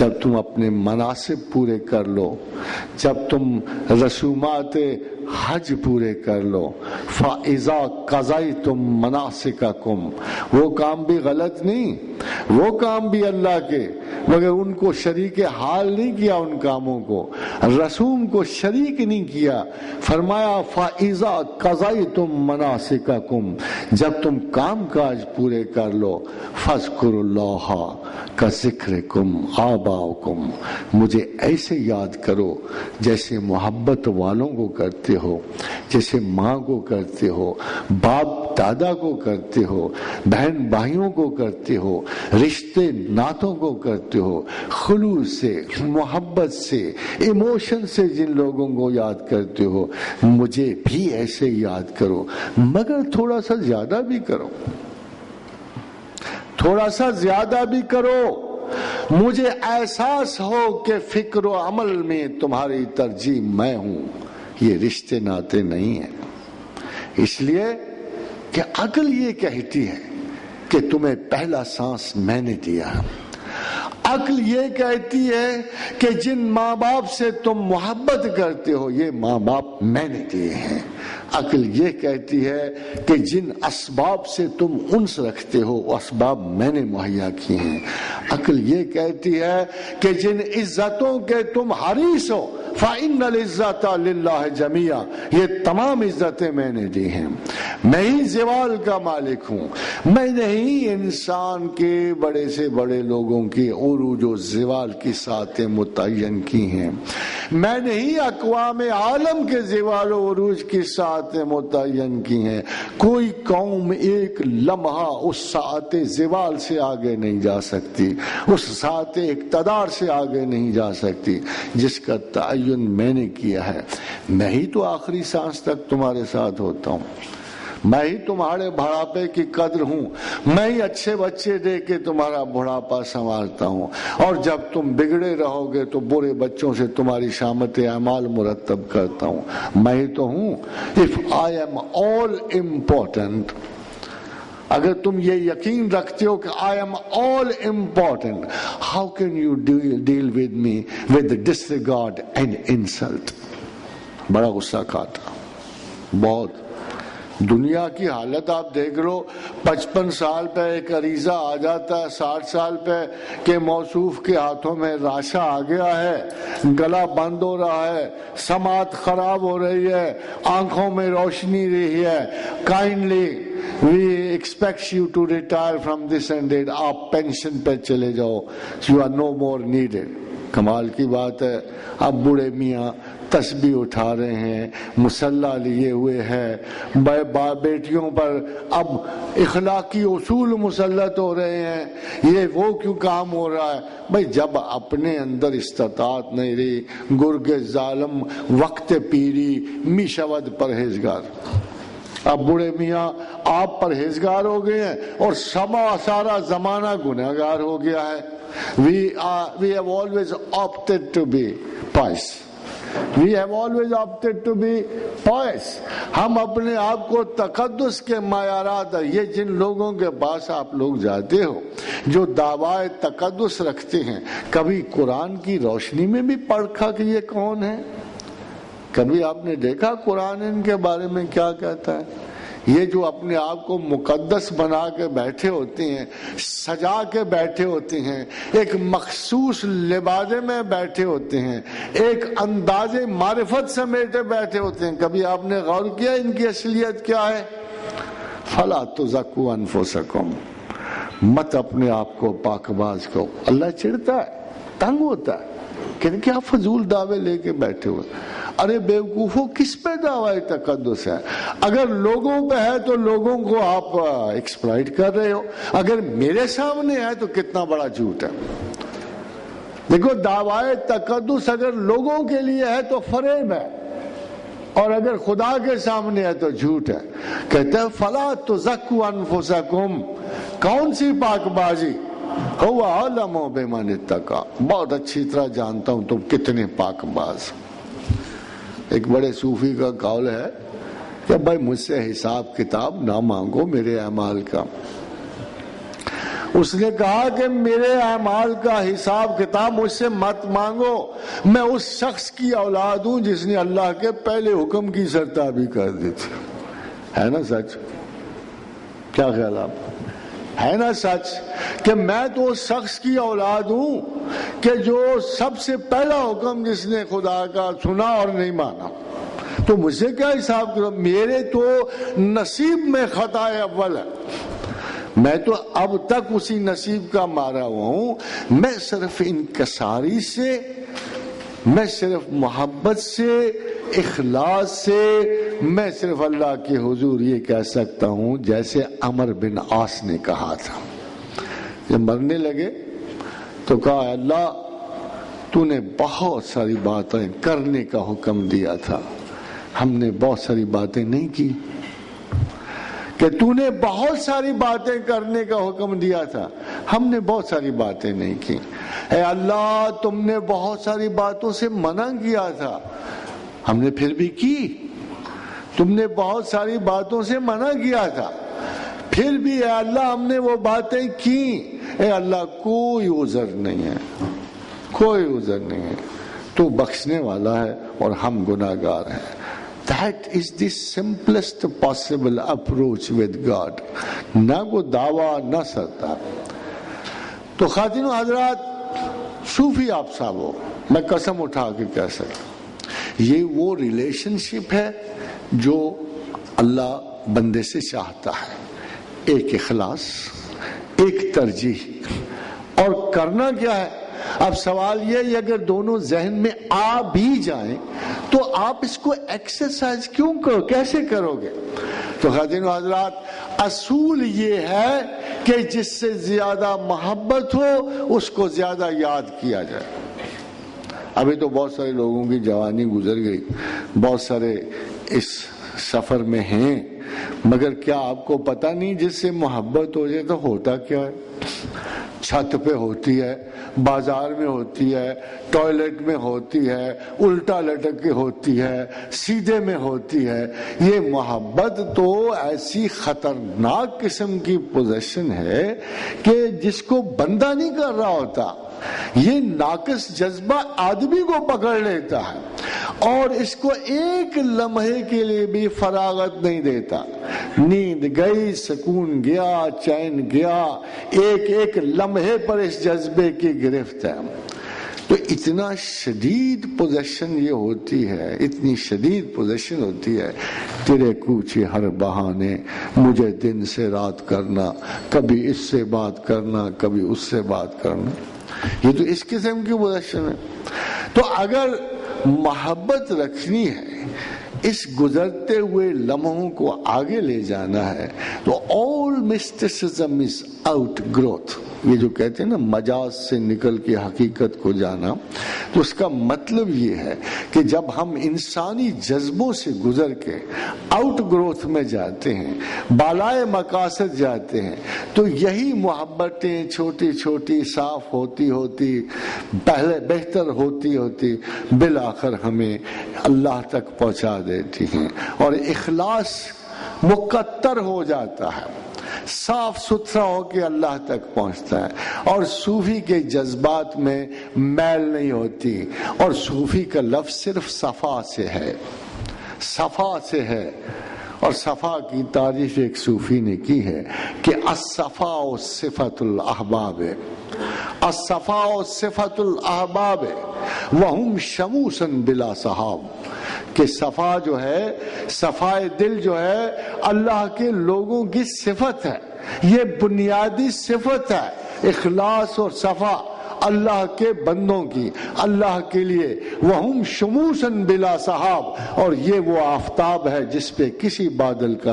جب تم اپنے مناسب پورے کر لو، جب تم رسومات حج پورے کر لو، فَإِذَا قَضَيْتُم مَنَاسِكَكُمْ، وہ کام بھی غلط نہیں، وہ کام بھی اللہ کے، مگر ان کو شریک حال نہیں کیا، ان کاموں کو رسوم کو شریک نہیں کیا۔ فرمایا فَإِذَا قَضَيْتُم مَنَاسِكَكُمْ، جب تم کام کاج پورے کر لو، فَاذْكُرُوا اللَّهَ كَذِكْرِكُمْ آبَاءَكُمْ، مجھے ایسے یاد کرو جیسے محبت والوں کو کرتے ہو، جیسے ماں کو کرتے ہو، باپ دادا کو کرتے ہو، بہن بھائیوں کو کرتے ہو، رشتے ناتوں کو کرتے ہو، خلوص سے، محبت سے، ایموشن سے جن لوگوں کو یاد کرتے ہو، مجھے بھی ایسے یاد کرو، مگر تھوڑا سا زیادہ بھی کرو، تھوڑا سا زیادہ بھی کرو۔ مجھے احساس ہو کہ فکر و عمل میں تمہاری ترجیح میں ہوں، یہ رشتے ناتے نہیں ہیں، اس لیے کہ عقل یہ کہتی ہے کہ تمہیں پہلا سانس میں نے دیا، عقل یہ کہتی ہے کہ جن ماں باپ سے تم محبت کرتے ہو یہ ماں باپ میں نے دیے ہیں، عقل یہ کہتی ہے کہ جن اسباب سے تم انس رکھتے ہو وہ اسباب میں نے مہیا کیے ہیں، عقل یہ کہتی ہے کہ جن عزتوں کے تم حریص ہو فَإِنَّ الْعِزَّةَ لِلَّهِ جَمِيعًا، یہ تمام عزتیں میں نے دی ہیں، میں ہی زوال کا مالک ہوں، میں نے ہی انسان کے بڑے سے بڑے لوگوں کی عروج و زوال کی ساعتیں متعین کی ہیں، میں نے ہی اقوام عالم کے زوال و عروج کی ساعتیں متعین کی ہیں، کوئی قوم ایک لمحہ اس ساعت زوال سے آگے نہیں جا سکتی، اس ساعت اقتدار سے آگے نہیں جا سکتی جس کا تعین میں نے کیا ہے، میں ہی تو آخری سانس تک تمہارے ساتھ ہوتا ہوں، میں ہی تمہارے بڑھاپے کی قدر ہوں، میں ہی اچھے بچے دے کے تمہارا بڑھاپا سنوارتا ہوں، اور جب تم بگڑے رہو گے تو برے بچوں سے تمہاری شامت اعمال مرتب کرتا ہوں، میں ہی تو ہوں۔ If I am all important، اگر تم یہ یقین رکھتے ہو کہ I am all important، how can you deal with me with disregard and insult؟ بڑا غصہ کھاتا، بہت۔ دنیا کی حالت آپ دیکھ لو، 55 سال پہ ایک عریضہ آ جاتا ہے، 60 سال پہ کہ موصوف کے ہاتھوں میں راشا آ گیا ہے، گلا بند ہو رہا ہے، سماعت خراب ہو رہی ہے، آنکھوں میں روشنی رہی ہے، kindly we expect you to retire from this and that، آپ پینشن پہ چلے جاؤ، you are no more needed۔ کمال کی بات ہے، اب بوڑھے میاں تسبیح اٹھا رہے ہیں، مصلی لیے ہوئے ہیں، بیٹیوں پر اب اخلاقی اصول مسلط ہو رہے ہیں، یہ وہ کیوں کام ہو رہا ہے؟ بھائی جب اپنے اندر استطاعت نہیں رہی، گرگ ظالم وقت پیری می شود پرہیزگار، اب بوڑھے میاں آپ پرہیزگار ہو گئے ہیں اور سارا زمانہ گنہگار ہو گیا ہے۔ We have always opted to be pious۔ We have always opted to be pious۔ ہم اپنے آپ کو تقدس کے معیارات، یہ جن لوگوں کے پاس آپ لوگ جاتے ہو جو دعویٰ تقدس رکھتے ہیں، کبھی قرآن کی روشنی میں بھی پرکھا کہ یہ کون ہے؟ کبھی آپ نے دیکھا قرآن ان کے بارے میں کیا کہتا ہے؟ یہ جو اپنے آپ کو مقدس بنا کے بیٹھے ہوتے ہیں، سجا کے بیٹھے ہوتے ہیں، ایک مخصوص لبادے میں بیٹھے ہوتے ہیں، ایک انداز معرفت سمیٹے بیٹھے ہوتے ہیں، کبھی آپ نے غور کیا ان کی اصلیت کیا ہے؟ فَلَا تُزَكُّوا أَنفُسَكُمْ، مت اپنے آپ کو پاکباز کو۔ اللہ چڑھتا ہے، تنگ ہوتا ہے کہ کیا فضول دعوے لے کے بیٹھے ہوئے۔ ارے بیوقوفوں، کس پہ دعویٰ تقدس ہے؟ اگر لوگوں پہ ہے تو لوگوں کو آپ ایکسپلائٹ کر رہے ہو، اگر میرے سامنے ہے تو کتنا بڑا جھوٹ ہے۔ دیکھو، دعویٰ تقدس اگر لوگوں کے لیے ہے تو فریب ہے، اور اگر خدا کے سامنے ہے تو جھوٹ ہے۔ کہتے ہیں فَلَا تُزَكُّوا أَنفُسَكُمْ، کون سی پاک بازی؟ هُوَ أَعْلَمُ بِمَنِ اتَّقَىٰ، بہت اچھی طرح جانتا ہوں تم کتنے پاک باز۔ ایک بڑے صوفی کا قول ہے کہ بھائی مجھ سے حساب کتاب نہ مانگو میرے اعمال کا، اس نے کہا کہ میرے اعمال کا حساب کتاب مجھ سے مت مانگو، میں اس شخص کی اولاد ہوں جس نے اللہ کے پہلے حکم کی سرتابی کر دی تھی۔ ہے نا سچ؟ کیا خیال آپ؟ ہے نا سچ کہ میں تو اس شخص کی اولاد ہوں کہ جو سب سے پہلا حکم جس نے خدا کا سنا اور نہیں مانا، تو مجھ سے کیا حساب کرو؟ میرے تو نصیب میں خطا اول ہے، میں تو اب تک اسی نصیب کا مارا ہوا ہوں۔ میں صرف انکساری سے، میں صرف محبت سے، اخلاص سے، میں صرف اللہ کے حضور یہ کہہ سکتا ہوں جیسے عمر بن عاص نے کہا تھا۔ جب مرنے لگے تو کہا اللہ تو نے بہت ساری باتیں کرنے کا حکم دیا تھا، ہم نے بہت ساری باتیں نہیں کی، کہ تو نے بہت ساری باتیں کرنے کا حکم دیا تھا، ہم نے بہت ساری باتیں نہیں کی۔ اے اللہ تم نے بہت ساری باتوں سے منع کیا تھا، ہم نے پھر بھی کی۔ تم نے بہت ساری باتوں سے منع کیا تھا، پھر بھی اے اللہ ہم نے وہ باتیں کی۔ اے اللہ کوئی عذر نہیں ہے، کوئی عذر نہیں ہے، تو بخشنے والا ہے اور ہم گناہگار ہیں۔ That is the simplest possible approach with God. نہ کو دعویٰ نہ سرتا۔ تو خواتین و حضرات، صوفی آپ صاحب ہو، میں قسم اٹھا کے کہہ سکتا، یہ وہ ریلیشن شپ ہے جو اللہ بندے سے چاہتا ہے، ایک اخلاص، ایک ترجیح، اور کرنا کیا ہے؟ اب سوال یہ اگر دونوں ذہن میں آ بھی جائیں تو آپ اس کو ایکسرسائز کیوں کرو، کیسے کرو گے؟ تو خواتین و حضرات، اصول یہ ہے کہ جس سے زیادہ محبت ہو اس کو زیادہ یاد کیا جائے۔ ابھی تو بہت سارے لوگوں کی جوانی گزر گئی، بہت سارے اس سفر میں ہیں، مگر کیا آپ کو پتہ نہیں جس سے محبت ہو جائے تو ہوتا کیا ہے؟ چھت پہ ہوتی ہے، بازار میں ہوتی ہے، ٹوائلٹ میں ہوتی ہے، الٹا لٹک کے ہوتی ہے، سیدھے میں ہوتی ہے۔ یہ محبت تو ایسی خطرناک قسم کی پوزیشن ہے کہ جس کو بندہ نہیں کر رہا ہوتا، یہ ناقص جذبہ آدمی کو پکڑ لیتا ہے اور اس کو ایک لمحے کے لیے بھی فراغت نہیں دیتا۔ نیند گئی، سکون گیا، چین گیا، ایک ایک لمحے پر اس جذبے کی گرفت ہے۔ تو اتنا شدید پوزیشن یہ ہوتی ہے، اتنی شدید پوزیشن ہوتی ہے، تیرے کوچے ہر بہانے، مجھے دن سے رات کرنا، کبھی اس سے بات کرنا، کبھی اس سے بات کرنا، یہ تو اس قسم کی پوزیشن ہے۔ تو اگر محبت رکھنی ہے، اس گزرتے ہوئے لمحوں کو آگے لے جانا ہے، تو all mysticism is outgrowth، یہ جو کہتے ہیں نا مجاز سے نکل کے حقیقت کو جانا، تو اس کا مطلب یہ ہے کہ جب ہم انسانی جذبوں سے گزر کے آؤٹ گروتھ میں جاتے ہیں، بالائے مقاصد جاتے ہیں، تو یہی محبتیں چھوٹی چھوٹی صاف ہوتی ہوتی، پہلے بہتر ہوتی ہوتی، بالآخر ہمیں اللہ تک پہنچا دیتی ہیں، اور اخلاص مقطر ہو جاتا ہے، صاف ستھرا ہو کے اللہ تک پہنچتا ہے، اور صوفی کے جذبات میں میل نہیں ہوتی۔ اور صوفی کا لفظ صرف صفا سے ہے، صفا سے ہے، اور صفا کی تعریف ایک صوفی نے کی ہے کہ الصفاء صفت الاحباب، الصفاء صفت الاحباب وهم شموسا بلا صحاب، کہ صفا جو ہے، صفائے دل جو ہے، اللہ کے لوگوں کی صفت ہے، یہ بنیادی صفت ہے، اخلاص اور صفا اللہ کے بندوں کی، اللہ کے لیے۔ وَهُمْ شُمُوسًا بِلَا صَحَابٍ، اور یہ وہ آفتاب ہے جس پہ کسی بادل کا